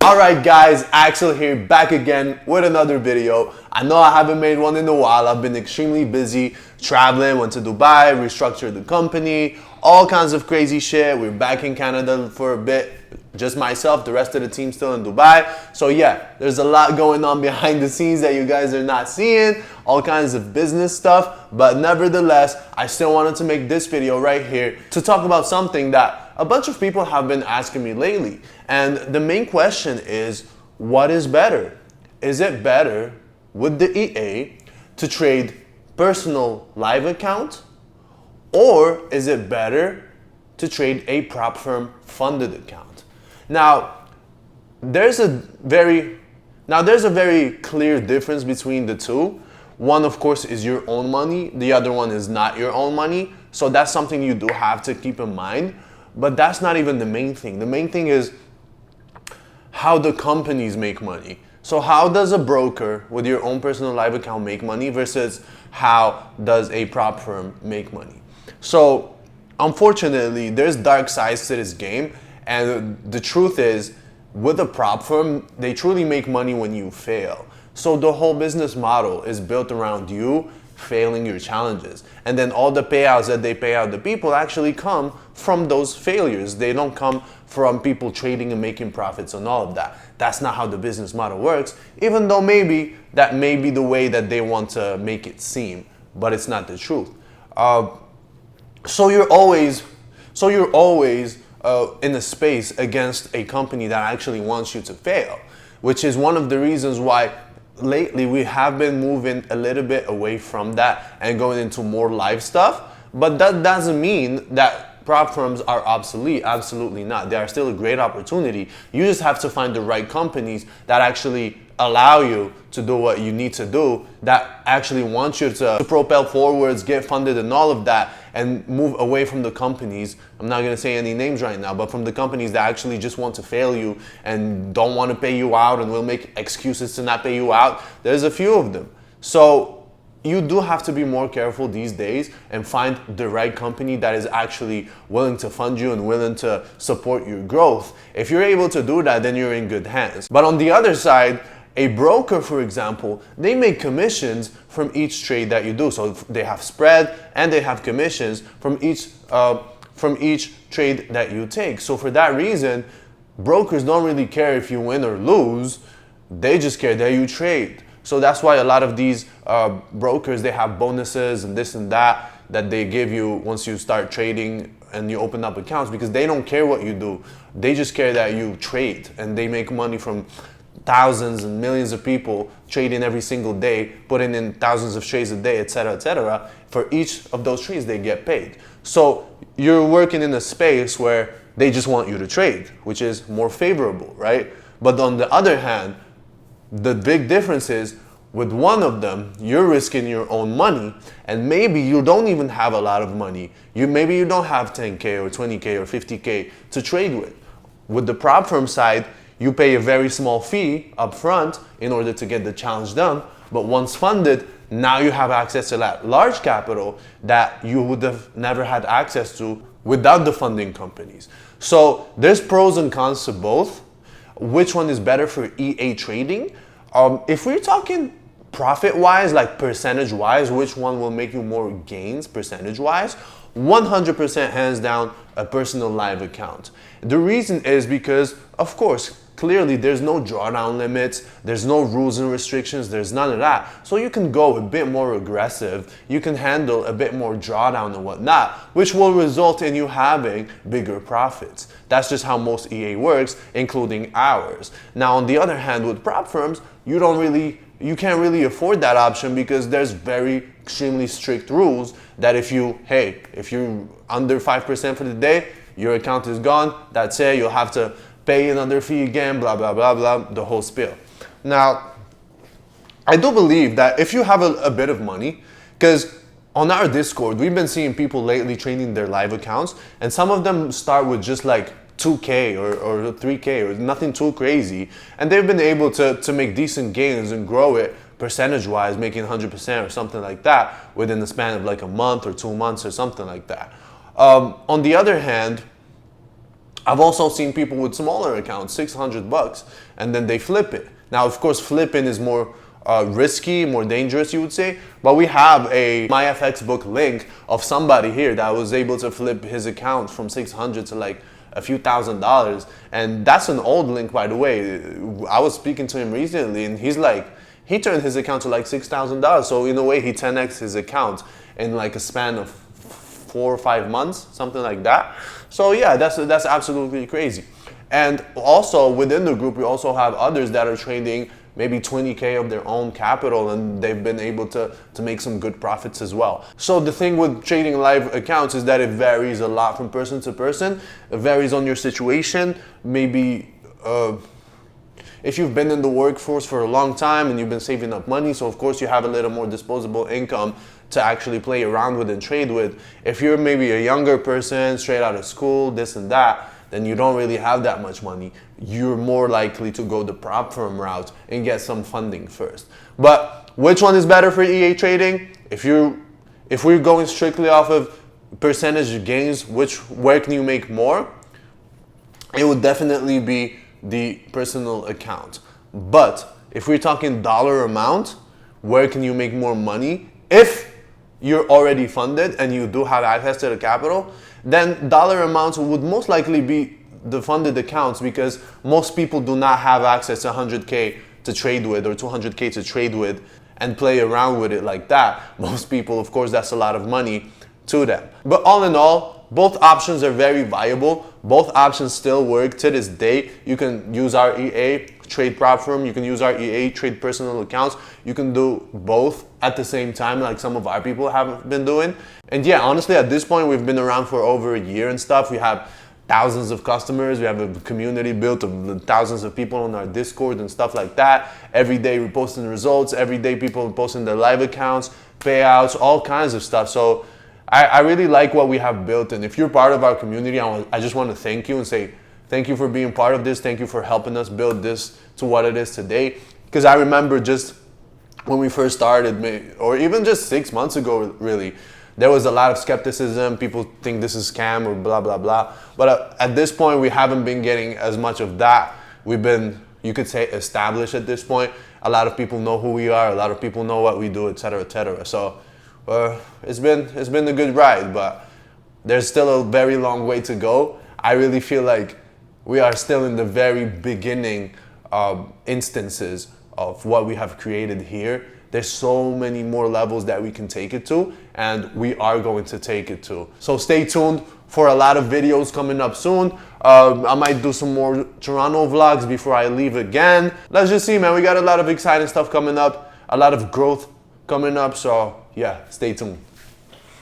Alright guys, Axel here, back again with another video. I know I haven't made one in a while. I've been extremely busy traveling, went to Dubai, restructured the company, all kinds of crazy shit. We're back in Canada for a bit, just myself, the rest of the team still in Dubai. So yeah, there's a lot going on behind the scenes that you guys are not seeing, all kinds of business stuff, but nevertheless, I still wanted to make this video right here to talk about something that a bunch of people have been asking me lately. And the main question is, what is better? Is it better with the EA to trade personal live account, or is it better to trade a prop firm funded account? Now, there's a very clear difference between the two. One, of course, is your own money. The other one is not your own money. So that's something you do have to keep in mind. But that's not even the main thing. The main thing is how the companies make money. So how does a broker with your own personal live account make money versus how does a prop firm make money? So unfortunately, there's dark sides to this game. And the truth is, with a prop firm, they truly make money when you fail. So the whole business model is built around you failing your challenges. And then all the payouts that they pay out the people actually come from those failures. They don't come from people trading and making profits and all of that. That's not how the business model works, even though maybe that may be the way that they want to make it seem, but it's not the truth. So you're always in a space against a company that actually wants you to fail, which is one of the reasons why lately we have been moving a little bit away from that and going into more live stuff. But that doesn't mean that prop firms are obsolete. Absolutely not. They are still a great opportunity. You just have to find the right companies that actually allow you to do what you need to do, that actually want you to propel forwards, get funded and all of that, and move away from the companies. I'm not going to say any names right now, but from the companies that actually just want to fail you and don't want to pay you out and will make excuses to not pay you out. There's a few of them. So you do have to be more careful these days and find the right company that is actually willing to fund you and willing to support your growth. If you're able to do that, then you're in good hands. But on the other side, a broker, for example, they make commissions from each trade that you do. So they have spread and they have commissions from each trade that you take. So for that reason, brokers don't really care if you win or lose. They just care that you trade. So that's why a lot of these brokers, they have bonuses and this and that they give you once you start trading and you open up accounts, because they don't care what you do. They just care that you trade, and they make money from thousands and millions of people trading every single day, putting in thousands of trades a day, etc., etc. For each of those trades, they get paid. So you're working in a space where they just want you to trade, which is more favorable, right? But on the other hand, the big difference is with one of them, you're risking your own money, and maybe you don't even have a lot of money. Maybe you don't have 10K or 20K or 50K to trade with. With the prop firm side, you pay a very small fee up front in order to get the challenge done. But once funded, now you have access to that large capital that you would have never had access to without the funding companies. So there's pros and cons to both. Which one is better for EA trading? If we're talking profit-wise, like percentage-wise, which one will make you more gains percentage-wise? 100% hands down a personal live account. The reason is because, of course, clearly there's no drawdown limits, there's no rules and restrictions, there's none of that. So you can go a bit more aggressive, you can handle a bit more drawdown and whatnot, which will result in you having bigger profits. That's just how most EA works, including ours. Now, on the other hand, with prop firms, you can't really afford that option, because there's very extremely strict rules that if you're under 5% for the day, your account is gone, that's it, you'll have to pay another fee again, blah, blah, blah, blah, the whole spiel. Now, I do believe that if you have a bit of money, because on our Discord, we've been seeing people lately trading their live accounts, and some of them start with just like 2K or 3K or nothing too crazy, and they've been able to make decent gains and grow it percentage-wise, making 100% or something like that within the span of like a month or 2 months or something like that. On the other hand, I've also seen people with smaller accounts, $600, and then they flip it. Now, of course, flipping is more risky, more dangerous, you would say, but we have a MyFX book link of somebody here that was able to flip his account from 600 to like a few $1,000s, and that's an old link, by the way. I was speaking to him recently, and he's like, he turned his account to like $6,000. So in a way, he 10x his account in like a span of 4 or 5 months, something like that. So yeah, that's absolutely crazy. And also within the group, we also have others that are trading maybe 20K of their own capital, and they've been able to make some good profits as well. So the thing with trading live accounts is that it varies a lot from person to person. It varies on your situation. Maybe if you've been in the workforce for a long time and you've been saving up money, so of course you have a little more disposable income to actually play around with and trade with. If you're maybe a younger person, straight out of school, this and that, then you don't really have that much money. You're more likely to go the prop firm route and get some funding first. But which one is better for EA trading? If we're going strictly off of percentage gains, where can you make more? It would definitely be the personal account. But if we're talking dollar amount, where can you make more money? If you're already funded and you do have access to the capital, then dollar amounts would most likely be the funded accounts, because most people do not have access to 100K to trade with or 200K to trade with and play around with it like that. Most people, of course, that's a lot of money to them. But all in all, both options are very viable. Both options still work to this day. You can use our EA trade prop firm. You can use our EA trade personal accounts. You can do both at the same time, like some of our people have been doing. And yeah, honestly, at this point, we've been around for over a year and stuff. We have thousands of customers. We have a community built of thousands of people on our Discord and stuff like that. Every day we're posting results. Every day people are posting their live accounts, payouts, all kinds of stuff. So I really like what we have built. And if you're part of our community, I just want to thank you and say thank you for being part of this. Thank you for helping us build this to what it is today. Because I remember just when we first started, or even just 6 months ago, really, there was a lot of skepticism. People think this is scam or blah, blah, blah. But at this point, we haven't been getting as much of that. We've been, you could say, established at this point. A lot of people know who we are. A lot of people know what we do, et cetera, et cetera. So it's been a good ride, but there's still a very long way to go. I really feel like we are still in the very beginning instances of what we have created here. There's so many more levels that we can take it to, and we are going to take it to. So stay tuned for a lot of videos coming up soon. I might do some more Toronto vlogs before I leave again. Let's just see, man. We got a lot of exciting stuff coming up, a lot of growth coming up. So yeah, stay tuned.